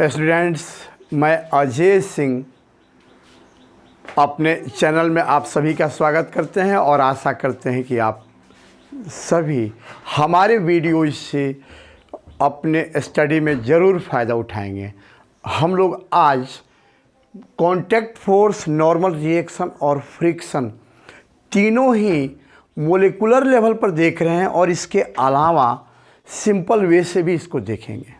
Students, मैं अजय सिंह अपने channel में आप सभी का स्वागत करते हैं और आशा करते हैं कि आप सभी हमारे वीडियो से अपने स्टडी में ज़रूर फ़ायदा उठाएंगे। हम लोग आज कांटेक्ट फोर्स, नॉर्मल रिएक्शन और फ्रिक्शन तीनों ही मोलिकुलर लेवल पर देख रहे हैं और इसके अलावा सिंपल वे से भी इसको देखेंगे।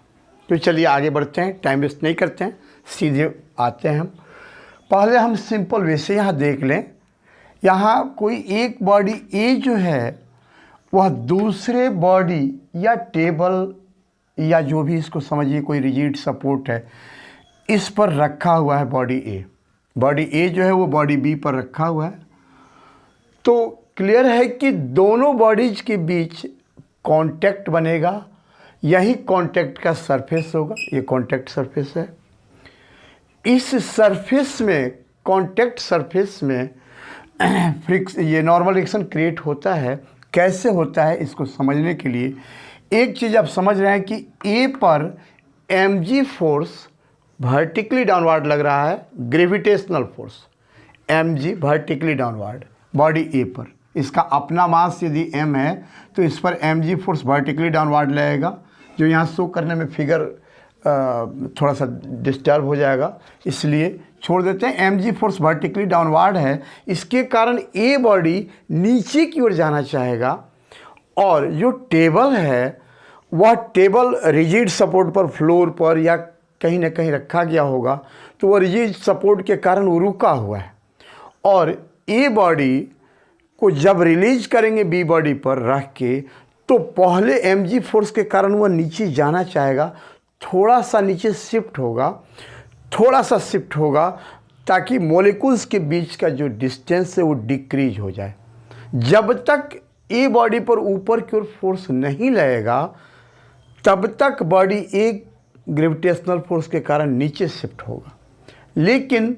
तो चलिए आगे बढ़ते हैं, टाइम वेस्ट नहीं करते हैं, सीधे आते हैं हम। पहले हम सिंपल वे से यहाँ देख लें। यहाँ कोई एक बॉडी ए जो है वह दूसरे बॉडी या टेबल या जो भी इसको समझिए कोई रिजिड सपोर्ट है, इस पर रखा हुआ है बॉडी ए। बॉडी ए जो है वो बॉडी बी पर रखा हुआ है। तो क्लियर है कि दोनों बॉडीज के बीच कांटेक्ट बनेगा, यही कांटेक्ट का सरफेस होगा। ये कांटेक्ट सरफेस है। इस सरफेस में, कांटेक्ट सरफेस में ये नॉर्मल रिएक्शन क्रिएट होता है। कैसे होता है इसको समझने के लिए एक चीज़ आप समझ रहे हैं कि ए पर mg फोर्स वर्टिकली डाउनवर्ड लग रहा है, gravitational force mg vertically downward body A पर। इसका अपना मास यदि m है तो इस पर mg फोर्स वर्टिकली डाउनवर्ड लगेगा। जो यहाँ शो करने में फिगर थोड़ा सा डिस्टर्ब हो जाएगा, इसलिए छोड़ देते हैं। mg फोर्स वर्टिकली डाउनवर्ड है, इसके कारण ए बॉडी नीचे की ओर जाना चाहेगा और जो टेबल है वह टेबल रिजिड सपोर्ट पर, फ्लोर पर या कहीं ना कहीं रखा गया होगा, तो वह रिजिड सपोर्ट के कारण वो रुका हुआ है। और ए बॉडी को जब रिलीज करेंगे बी बॉडी पर रख के, तो पहले mg फोर्स के कारण वह नीचे जाना चाहेगा, थोड़ा सा नीचे शिफ्ट होगा, थोड़ा सा शिफ्ट होगा ताकि मॉलिक्यूल्स के बीच का जो डिस्टेंस है वो डिक्रीज हो जाए। जब तक ए बॉडी पर ऊपर की ओर फोर्स नहीं लगेगा तब तक बॉडी ए ग्रेविटेशनल फोर्स के कारण नीचे शिफ्ट होगा। लेकिन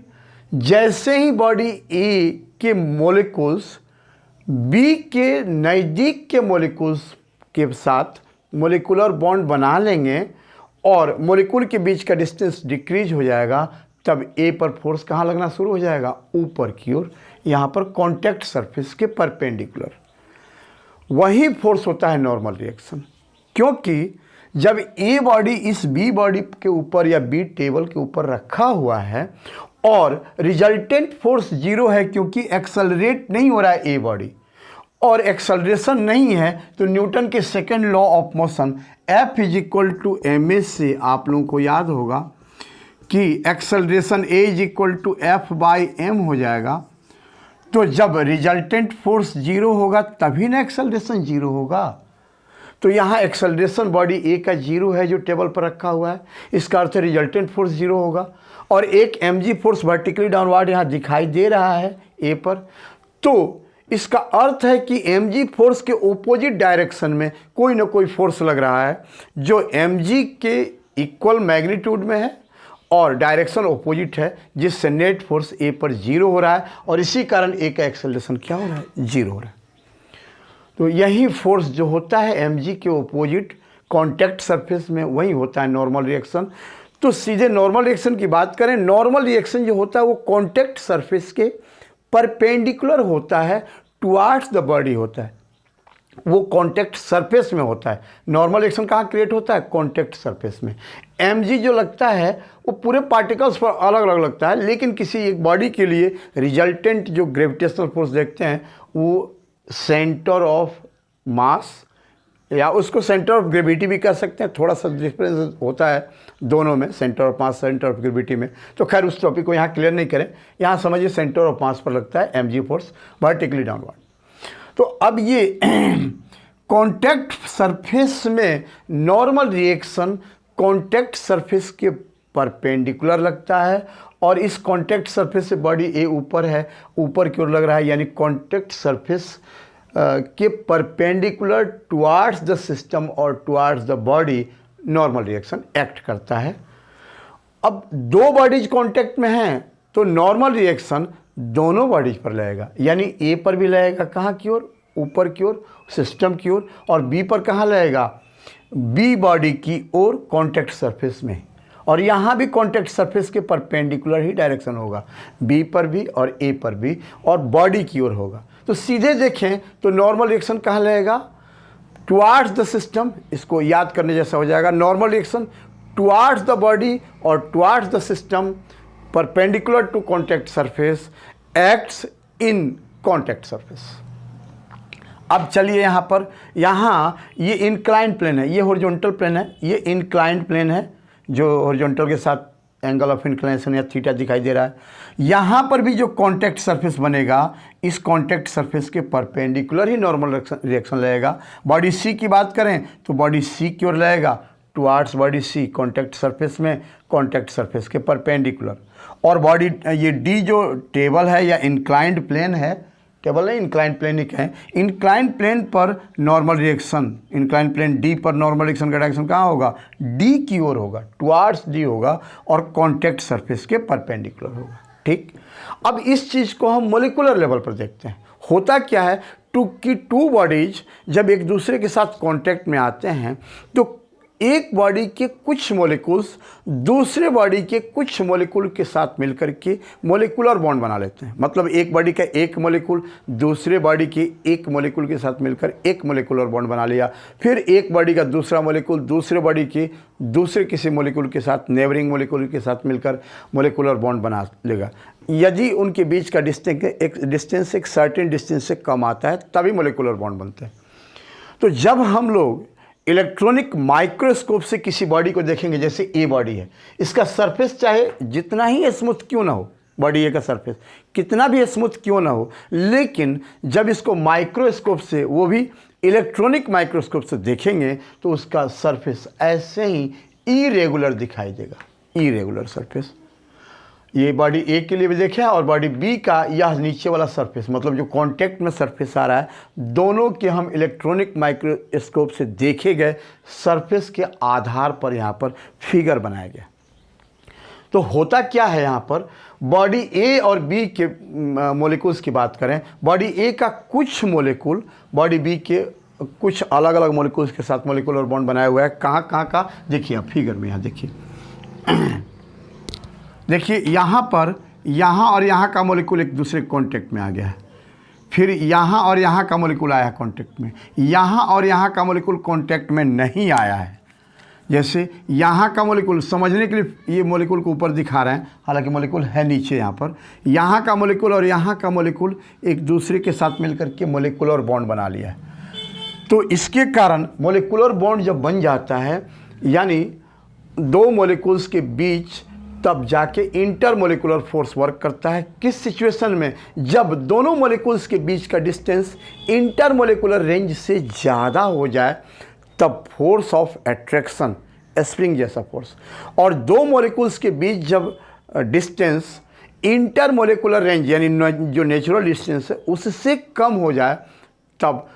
जैसे ही बॉडी ए के मॉलिक्यूल्स बी के नज़दीक के मॉलिक्यूल्स के साथ मॉलिक्यूलर बॉन्ड बना लेंगे और मॉलिक्यूल के बीच का डिस्टेंस डिक्रीज हो जाएगा, तब ए पर फोर्स कहाँ लगना शुरू हो जाएगा? ऊपर की ओर, यहाँ पर कांटेक्ट सरफेस के परपेंडिकुलर। वही फोर्स होता है नॉर्मल रिएक्शन। क्योंकि जब ए बॉडी इस बी बॉडी के ऊपर या बी टेबल के ऊपर रखा हुआ है और रिजल्टेंट फोर्स जीरो है, क्योंकि एक्सेलरेट नहीं हो रहा है ए बॉडी और एक्सेलरेशन नहीं है, तो न्यूटन के second law of motion F = ma से आप लोगों को याद होगा कि एक्सेलरेशन A = F/m हो जाएगा। तो जब रिजल्टेंट फोर्स जीरो होगा तभी ना एक्सेलरेशन जीरो होगा। तो यहाँ एक्सेलरेशन बॉडी ए का जीरो है जो टेबल पर रखा हुआ है, इसका अर्थ है रिजल्टेंट फोर्स जीरो होगा। और एक mg फोर्स वर्टिकली डाउनवर्ड यहाँ दिखाई दे रहा है ए पर, तो इसका अर्थ है कि mg फोर्स के ओपोजिट डायरेक्शन में कोई ना कोई फोर्स लग रहा है जो mg के इक्वल मैग्नीट्यूड में है और डायरेक्शन ओपोजिट है, जिससे नेट फोर्स ए पर जीरो हो रहा है और इसी कारण ए का एक्सेलरेशन क्या हो रहा है? जीरो हो रहा है। तो यही फोर्स जो होता है mg के ओपोजिट कांटेक्ट सरफेस में, वही होता है नॉर्मल रिएक्शन। तो सीधे नॉर्मल रिएक्शन की बात करें, नॉर्मल रिएक्शन जो होता है वो कांटेक्ट सरफेस के परपेंडिकुलर होता है, टुवार्ड्स द बॉडी होता है, वो कांटेक्ट सरफेस में होता है। नॉर्मल रिएक्शन कहाँ क्रिएट होता है? कांटेक्ट सरफेस में। mg जो लगता है वो पूरे पार्टिकल्स पर अलग अलग लगता है, लेकिन किसी एक बॉडी के लिए रिजल्टेंट जो ग्रेविटेशनल फोर्स देखते हैं वो सेंटर ऑफ मास या उसको सेंटर ऑफ ग्रेविटी भी कह सकते हैं। थोड़ा सा डिफरेंस होता है दोनों में, centre of mass, centre of gravity में। तो खैर उस टॉपिक को यहाँ क्लियर नहीं करें, यहाँ समझिए सेंटर ऑफ मास पर लगता है mg फोर्स वर्टिकली डाउनवर्ड। तो अब ये कांटेक्ट सरफेस में नॉर्मल रिएक्शन कांटेक्ट सरफेस के परपेंडिकुलर लगता है और इस कांटेक्ट सरफेस से बॉडी ए ऊपर है, ऊपर की ओर लग रहा है, यानी कांटेक्ट सरफेस के परपेंडिकुलर टुवार्ड्स द सिस्टम और towards the body normal reaction act करता है। अब दो बॉडीज कांटेक्ट में हैं तो नॉर्मल रिएक्शन दोनों बॉडीज पर लगेगा, यानी ए पर भी लगेगा कहाँ की ओर? ऊपर की ओर, सिस्टम की ओर, और बी पर कहाँ लगेगा? बी बॉडी की ओर कांटेक्ट सरफेस में। और यहाँ भी कॉन्टैक्ट सरफेस के परपेंडिकुलर ही डायरेक्शन होगा, बी पर भी और ए पर भी, और बॉडी की ओर होगा। तो सीधे देखें तो नॉर्मल रिएक्शन कहाँ लगेगा, टुवार्ड्स द सिस्टम। इसको याद करने जैसा हो जाएगा, normal reaction towards the body और towards the system perpendicular to contact surface acts in contact surface. अब चलिए यहाँ पर, यहाँ ये इंक्लाइंड प्लेन है, ये हॉरिजॉन्टल प्लेन है, ये इंक्लाइंड प्लेन है जो हॉरिजॉन्टल के साथ एंगल ऑफ इंक्लिनेशन या थीटा दिखाई दे रहा है। यहाँ पर भी जो कॉन्टैक्ट सरफेस बनेगा, इस कॉन्टैक्ट सरफेस के परपेंडिकुलर ही नॉर्मल रिएक्शन लगेगा। बॉडी सी की बात करें तो बॉडी सी की ओर लगेगा, towards body C, contact surface में कॉन्टैक्ट सरफेस के परपेंडिकुलर। और बॉडी ये डी जो टेबल है या इंक्लाइंड प्लेन है, टेबल है इंक्लाइंड प्लेन ही कहें, इंक्लाइंड प्लेन पर normal reaction, inclined plane D पर नॉर्मल रिएक्शन का डायरेक्शन कहाँ होगा, डी की ओर होगा, टुवार्ड्स डी होगा और कॉन्टैक्ट सरफेस के परपेंडिकुलर होगा। ठीक, अब इस चीज़ को हम मोलिकुलर लेवल पर देखते हैं। होता क्या है, टू बॉडीज जब एक दूसरे के साथ कॉन्टैक्ट में आते हैं तो एक बॉडी के कुछ मॉलिक्यूल्स दूसरे बॉडी के कुछ मॉलिक्यूल के साथ मिलकर के मॉलिक्यूलर बॉन्ड बना लेते हैं। मतलब एक बॉडी का एक मॉलिक्यूल दूसरे बॉडी के एक मॉलिक्यूल के साथ मिलकर एक मॉलिक्यूलर बॉन्ड बना लिया, फिर एक बॉडी का दूसरा मॉलिक्यूल दूसरे बॉडी के दूसरे किसी मॉलिक्यूल के साथ, नेबरिंग मॉलिक्यूल के साथ मिलकर मॉलिक्यूलर बॉन्ड बना लेगा। यदि उनके बीच का डिस्टेंस एक सर्टेन डिस्टेंस से कम आता है तभी मॉलिक्यूलर बॉन्ड बनते हैं। तो जब हम लोग इलेक्ट्रॉनिक माइक्रोस्कोप से किसी बॉडी को देखेंगे, जैसे ए बॉडी है, इसका सरफेस चाहे जितना ही स्मूथ क्यों ना हो, बॉडी ए का सरफेस कितना भी स्मूथ क्यों ना हो, लेकिन जब इसको माइक्रोस्कोप से, वो भी इलेक्ट्रॉनिक माइक्रोस्कोप से देखेंगे तो उसका सरफेस ऐसे ही इरेगुलर दिखाई देगा, इरेगुलर सरफेस। ये बॉडी ए के लिए भी देखा है, और बॉडी बी का यह नीचे वाला सरफेस, मतलब जो कांटेक्ट में सरफेस आ रहा है, दोनों के हम इलेक्ट्रॉनिक माइक्रोस्कोप से देखे गए सरफेस के आधार पर यहाँ पर फिगर बनाया गया। तो होता क्या है, यहाँ पर बॉडी ए और बी के मॉलिक्यूल्स की बात करें, बॉडी ए का कुछ मॉलिक्यूल बॉडी बी के कुछ अलग अलग मॉलिक्यूल्स के साथ मॉलिक्यूलर बॉन्ड बनाया हुआ है। कहाँ कहाँ का देखिए आप फिगर में, यहाँ देखिए देखिए यहाँ पर, यहाँ और यहाँ का मॉलिक्यूल एक दूसरे कांटेक्ट में आ गया है, फिर यहाँ और यहाँ का मॉलिक्यूल आया है कांटेक्ट में, यहाँ और यहाँ का मॉलिक्यूल कांटेक्ट में नहीं आया है। जैसे यहाँ का मॉलिक्यूल, समझने के लिए ये मॉलिक्यूल को ऊपर दिखा रहे हैं, हालांकि मॉलिक्यूल है नीचे। यहाँ पर यहाँ का मॉलिक्यूल और यहाँ का मॉलिक्यूल एक दूसरे के साथ मिलकर के मॉलिक्यूलर बॉन्ड बना लिया है। तो इसके कारण मॉलिक्यूलर बॉन्ड जब बन जाता है, यानी दो मॉलिक्यूल्स के बीच, तब जाके इंटरमोलिकुलर फोर्स वर्क करता है। किस सिचुएशन में, जब दोनों मॉलिक्यूल्स के बीच का डिस्टेंस इंटरमोलिकुलर रेंज से ज़्यादा हो जाए, तब फोर्स ऑफ अट्रैक्शन, स्प्रिंग जैसा फोर्स, और दो मॉलिक्यूल्स के बीच जब डिस्टेंस इंटरमोलिकुलर रेंज यानी जो नेचुरल डिस्टेंस है उससे कम हो जाए, तब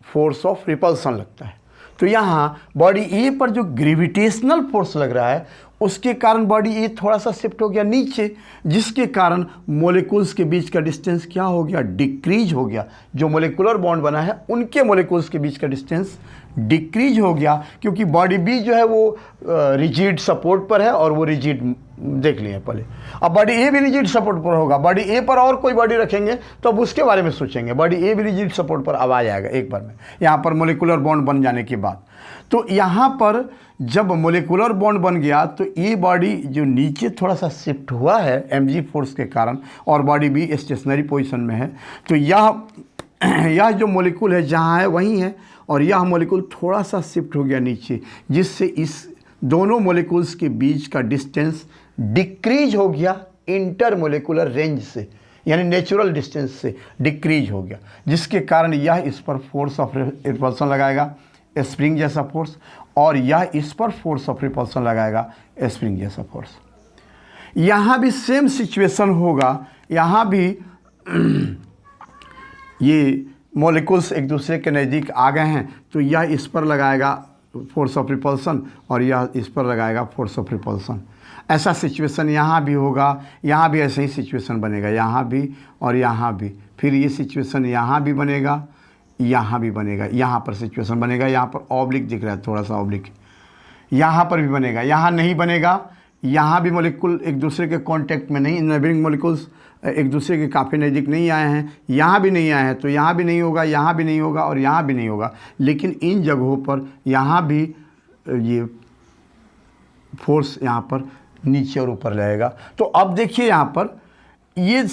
फोर्स ऑफ रिपल्सन लगता है। तो यहाँ बॉडी ए पर जो ग्रेविटेशनल फोर्स लग रहा है उसके कारण बॉडी ए थोड़ा सा शिफ्ट हो गया नीचे, जिसके कारण मॉलिक्यूल्स के बीच का डिस्टेंस क्या हो गया, डिक्रीज हो गया। जो मॉलिक्यूलर बॉन्ड बना है उनके मॉलिक्यूल्स के बीच का डिस्टेंस डिक्रीज हो गया, क्योंकि बॉडी बी जो है वो रिजिड सपोर्ट पर है, और वो रिजिड देख लिए पहले। अब बॉडी ए भी रिजिड सपोर्ट पर होगा, बॉडी ए पर और कोई बॉडी रखेंगे तो अब उसके बारे में सोचेंगे। बॉडी ए भी रिजिड सपोर्ट पर अब आ जाएगा एक बार में, यहाँ पर मॉलिक्यूलर बॉन्ड बन जाने के बाद। तो यहाँ पर जब मॉलिक्यूलर बॉन्ड बन गया तो ये बॉडी जो नीचे थोड़ा सा शिफ्ट हुआ है mg फोर्स के कारण, और बॉडी भी स्टेशनरी पोजीशन में है, तो यह जो मॉलिक्यूल है जहाँ है वहीं है, और यह मॉलिक्यूल थोड़ा सा शिफ्ट हो गया नीचे, जिससे इस दोनों मॉलिक्यूल्स के बीच का डिस्टेंस डिक्रीज हो गया इंटरमोलिकुलर रेंज से, यानी नेचुरल डिस्टेंस से डिक्रीज हो गया, जिसके कारण यह इस पर फोर्स ऑफ रिपल्सन लगाएगा, स्प्रिंग जैसा फोर्स, और यह इस पर फोर्स ऑफ रिपल्सन लगाएगा, स्प्रिंग जैसा फोर्स। यहाँ भी सेम सिचुएशन होगा, यहाँ भी ये मॉलिक्यूल्स एक दूसरे के नज़दीक आ गए हैं, तो यह इस पर लगाएगा फोर्स ऑफ रिपल्सन और यह इस पर लगाएगा फोर्स ऑफ रिपल्सन। ऐसा सिचुएशन यहाँ भी होगा, यहाँ भी ऐसे ही सिचुएशन बनेगा, यहाँ भी और यहाँ भी, फिर ये सिचुएशन यहाँ भी बनेगा, यहाँ भी बनेगा, यहाँ पर सिचुएशन बनेगा, यहाँ पर ऑब्लिक दिख रहा है थोड़ा सा ऑब्लिक, यहाँ पर भी बनेगा, यहाँ नहीं बनेगा यहाँ भी मॉलिक्यूल एक दूसरे के कांटेक्ट में नहीं, नेबरिंग मॉलिक्यूल्स एक दूसरे के काफ़ी नज़दीक नहीं आए हैं, यहाँ भी नहीं आए हैं, तो यहाँ भी नहीं होगा, यहाँ भी नहीं होगा और यहाँ भी नहीं होगा। लेकिन इन जगहों पर यहाँ भी ये फोर्स यहाँ पर नीचे और ऊपर रहेगा। तो अब देखिए यहाँ पर ये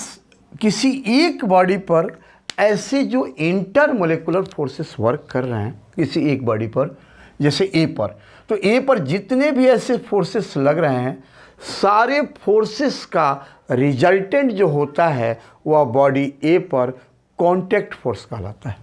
किसी एक बॉडी पर ऐसे जो इंटरमोलिकुलर फोर्सेस वर्क कर रहे हैं किसी एक बॉडी पर, जैसे ए पर, तो ए पर जितने भी ऐसे फोर्सेस लग रहे हैं सारे फोर्सेस का रिजल्टेंट जो होता है वह बॉडी ए पर कांटेक्ट फोर्स कहलाता है।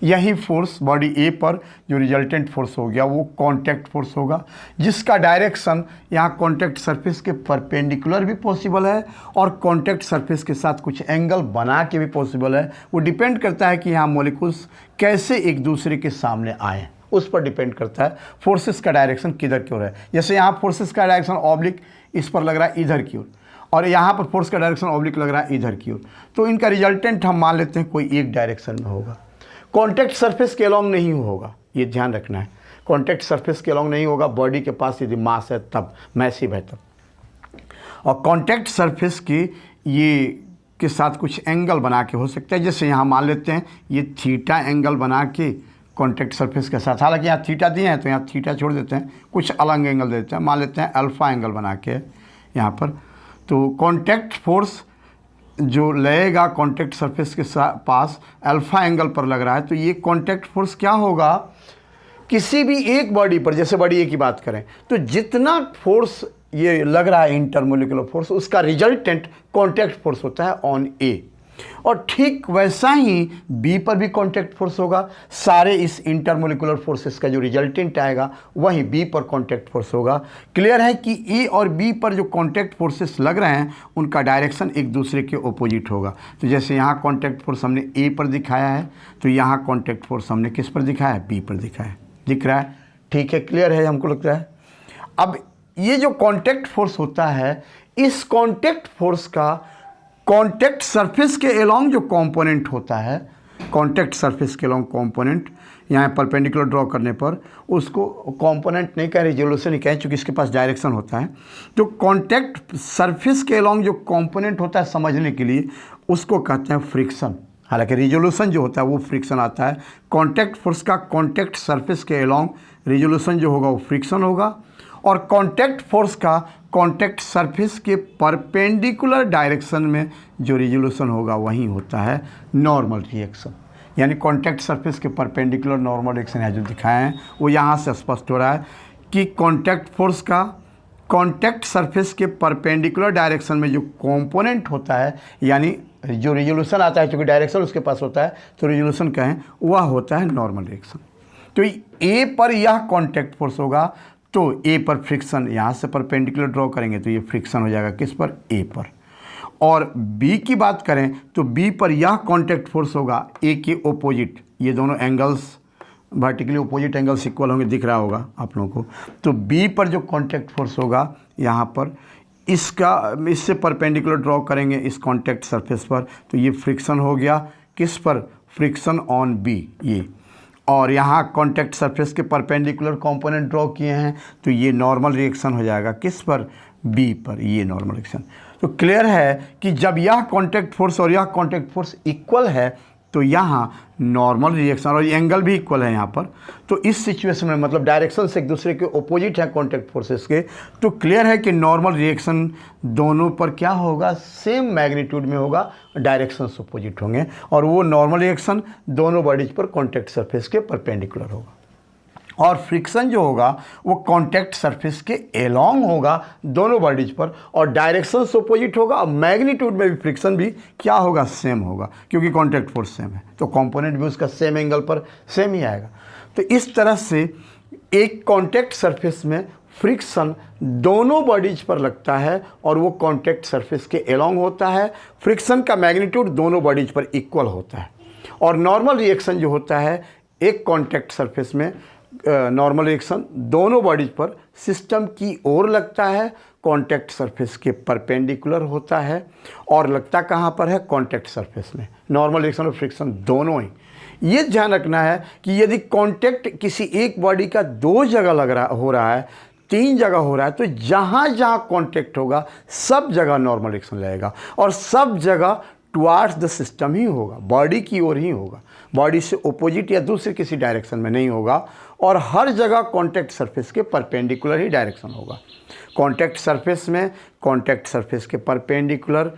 यही फोर्स बॉडी ए पर जो रिजल्टेंट फोर्स हो गया वो कांटेक्ट फोर्स होगा, जिसका डायरेक्शन यहाँ कांटेक्ट सरफेस के परपेंडिकुलर भी पॉसिबल है और कांटेक्ट सरफेस के साथ कुछ एंगल बना के भी पॉसिबल है। वो डिपेंड करता है कि यहाँ मॉलिक्यूल्स कैसे एक दूसरे के सामने आए, उस पर डिपेंड करता है फोर्सेस का डायरेक्शन किधर की ओर है। जैसे यहाँ फोर्सेस का डायरेक्शन ऑब्लिक इस पर लग रहा है इधर की ओर, और यहाँ पर फोर्स का डायरेक्शन ऑब्लिक लग रहा है इधर की ओर, तो इनका रिजल्टेंट हम मान लेते हैं कोई एक डायरेक्शन में होगा। कॉन्टैक्ट सरफेस के अलॉन्ग नहीं होगा, ये ध्यान रखना है। कॉन्टैक्ट सरफेस के अलॉन्ग नहीं होगा, बॉडी के पास यदि मास है तब, मैसिव है तब। और कॉन्टैक्ट सरफेस के ये के साथ कुछ एंगल बना के हो सकता है, जैसे यहाँ मान लेते हैं ये थीटा एंगल बना के कॉन्टैक्ट सरफेस के साथ, हालांकि यहाँ थीटा दिए हैं तो यहाँ थीटा छोड़ देते हैं, कुछ अलग एंगल देते हैं, मान लेते हैं अल्फ़ा एंगल बना के यहाँ पर। तो कॉन्टैक्ट फोर्स जो लगेगा कॉन्टैक्ट सरफेस के पास अल्फ़ा एंगल पर लग रहा है, तो ये कॉन्टैक्ट फोर्स क्या होगा, किसी भी एक बॉडी पर, जैसे बॉडी ए की बात करें तो जितना फोर्स ये लग रहा है इंटरमोलिकुलर फोर्स, उसका रिजल्टेंट कॉन्टैक्ट फोर्स होता है ऑन ए। और ठीक वैसा ही बी पर भी कॉन्टैक्ट फोर्स होगा, सारे इस इंटरमोलिकुलर फोर्सेस का जो रिजल्टेंट आएगा वही बी पर कॉन्टैक्ट फोर्स होगा। क्लियर है कि ए और बी पर जो कॉन्टैक्ट फोर्सेस लग रहे हैं उनका डायरेक्शन एक दूसरे के ओपोजिट होगा। तो जैसे यहाँ कॉन्टैक्ट फोर्स हमने ए पर दिखाया है, तो यहाँ कॉन्टैक्ट फोर्स हमने किस पर दिखाया है, बी पर दिखाया है। दिख रहा है? ठीक है, क्लियर है हमको लगता है। अब ये जो कॉन्टैक्ट फोर्स होता है, इस कॉन्टैक्ट फोर्स का कॉन्टैक्ट सरफेस के अलोंग जो कंपोनेंट होता है, कॉन्टैक्ट सरफेस के अलोंग कंपोनेंट, यहाँ परपेंडिकुलर ड्रॉ करने पर उसको कंपोनेंट नहीं कहें, रिजोल्यूशन ही कहें, चूँकि इसके पास डायरेक्शन होता है। जो कॉन्टैक्ट सरफेस के अलोंग जो कंपोनेंट होता है समझने के लिए उसको कहते हैं फ्रिक्शन। हालांकि रिजोल्यूशन जो होता है वो फ्रिक्शन आता है। कॉन्टैक्ट फोर्स का कॉन्टैक्ट सरफेस के अलोंग रिजोल्यूशन जो होगा वो फ्रिक्शन होगा, और कॉन्टैक्ट फोर्स का कॉन्टैक्ट सरफेस के परपेंडिकुलर डायरेक्शन में जो रिजोल्यूशन होगा वही होता है नॉर्मल रिएक्शन। यानी कॉन्टैक्ट सरफेस के परपेंडिकुलर नॉर्मल रिएक्शन है जो दिखाए हैं वो यहाँ से स्पष्ट हो रहा है कि कॉन्टैक्ट फोर्स का कॉन्टैक्ट सरफेस के परपेंडिकुलर डायरेक्शन में जो कंपोनेंट होता है, यानी जो रिजोल्यूशन आता है, चूँकि डायरेक्शन उसके पास होता है तो रिजोल्यूशन कहें, वह होता है नॉर्मल रिएक्शन। तो ए पर यह कॉन्टैक्ट फोर्स होगा, तो ए पर फ्रिक्शन, यहाँ से परपेंडिकुलर ड्रॉ करेंगे तो ये फ्रिक्शन हो जाएगा किस पर, ए पर। और बी की बात करें तो बी पर यह कॉन्टैक्ट फोर्स होगा ए के ओपोजिट, ये दोनों angles vertically opposite angles equal होंगे, दिख रहा होगा आप लोगों को। तो बी पर जो कॉन्टैक्ट फोर्स होगा यहाँ पर, इससे परपेंडिकुलर ड्रॉ करेंगे इस कॉन्टैक्ट सरफेस पर, तो ये फ्रिक्शन हो गया किस पर, फ्रिक्शन ऑन बी ये। और यहाँ कॉन्टैक्ट सरफेस के परपेंडिकुलर कंपोनेंट ड्रॉ किए हैं तो ये नॉर्मल रिएक्शन हो जाएगा किस पर, बी पर, ये नॉर्मल रिएक्शन। तो क्लियर है कि जब यह कॉन्टैक्ट फोर्स और यह कॉन्टैक्ट फोर्स इक्वल है तो यहाँ नॉर्मल रिएक्शन, और ये एंगल भी इक्वल है यहाँ पर, तो इस सिचुएशन में मतलब डायरेक्शन से एक दूसरे के ओपोजिट है कॉन्टैक्ट फोर्सेस के, तो क्लियर है कि नॉर्मल रिएक्शन दोनों पर क्या होगा, सेम मैग्नीट्यूड में होगा, डायरेक्शन अपोजिट होंगे, और वो नॉर्मल रिएक्शन दोनों बॉडीज पर कॉन्टैक्ट सरफेस के परपेंडिकुलर होगा। और फ्रिक्शन जो होगा वो कॉन्टैक्ट सरफेस के एलोंग होगा दोनों बॉडीज पर, और डायरेक्शन अपोजिट होगा, और मैग्नीट्यूड में भी फ्रिक्शन भी क्या होगा, सेम होगा, क्योंकि कॉन्टैक्ट फोर्स सेम है तो कंपोनेंट भी उसका सेम एंगल पर सेम ही आएगा। तो इस तरह से एक कॉन्टैक्ट सरफेस में फ्रिक्शन दोनों बॉडीज पर लगता है और वो कॉन्टैक्ट सरफेस के एलोंग होता है। फ्रिक्शन का मैग्नीट्यूड दोनों बॉडीज पर इक्वल होता है। और नॉर्मल रिएक्शन जो होता है एक कॉन्टैक्ट सरफेस में, नॉर्मल रिएक्शन दोनों बॉडीज पर सिस्टम की ओर लगता है, कॉन्टैक्ट सरफेस के परपेंडिकुलर होता है, और लगता कहाँ पर है, कॉन्टैक्ट सरफेस में। नॉर्मल रिएक्शन और फ्रिक्शन दोनों ही। ये ध्यान रखना है कि यदि कॉन्टैक्ट किसी एक बॉडी का दो जगह हो रहा है 3 जगह हो रहा है तो जहाँ जहाँ कांटेक्ट होगा सब जगह नॉर्मल एक्शन लगेगा और सब जगह टुवार्ड्स द सिस्टम ही होगा, बॉडी की ओर ही होगा, बॉडी से ओपोजिट या दूसरे किसी डायरेक्शन में नहीं होगा। और हर जगह कांटेक्ट सरफेस के परपेंडिकुलर ही डायरेक्शन होगा। कांटेक्ट सरफेस में कांटेक्ट सरफेस के perpendicular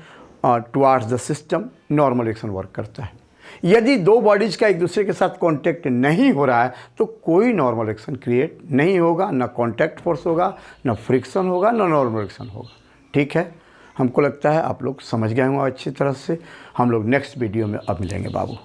towards the system normal action work करता है। यदि दो बॉडीज़ का एक दूसरे के साथ कांटेक्ट नहीं हो रहा है तो कोई नॉर्मल एक्शन क्रिएट नहीं होगा, ना कांटेक्ट फोर्स होगा, ना फ्रिक्शन होगा, ना नॉर्मल एक्शन होगा। ठीक है, हमको लगता है आप लोग समझ गए होंगे अच्छी तरह से। हम लोग नेक्स्ट वीडियो में अब मिलेंगे बाबू।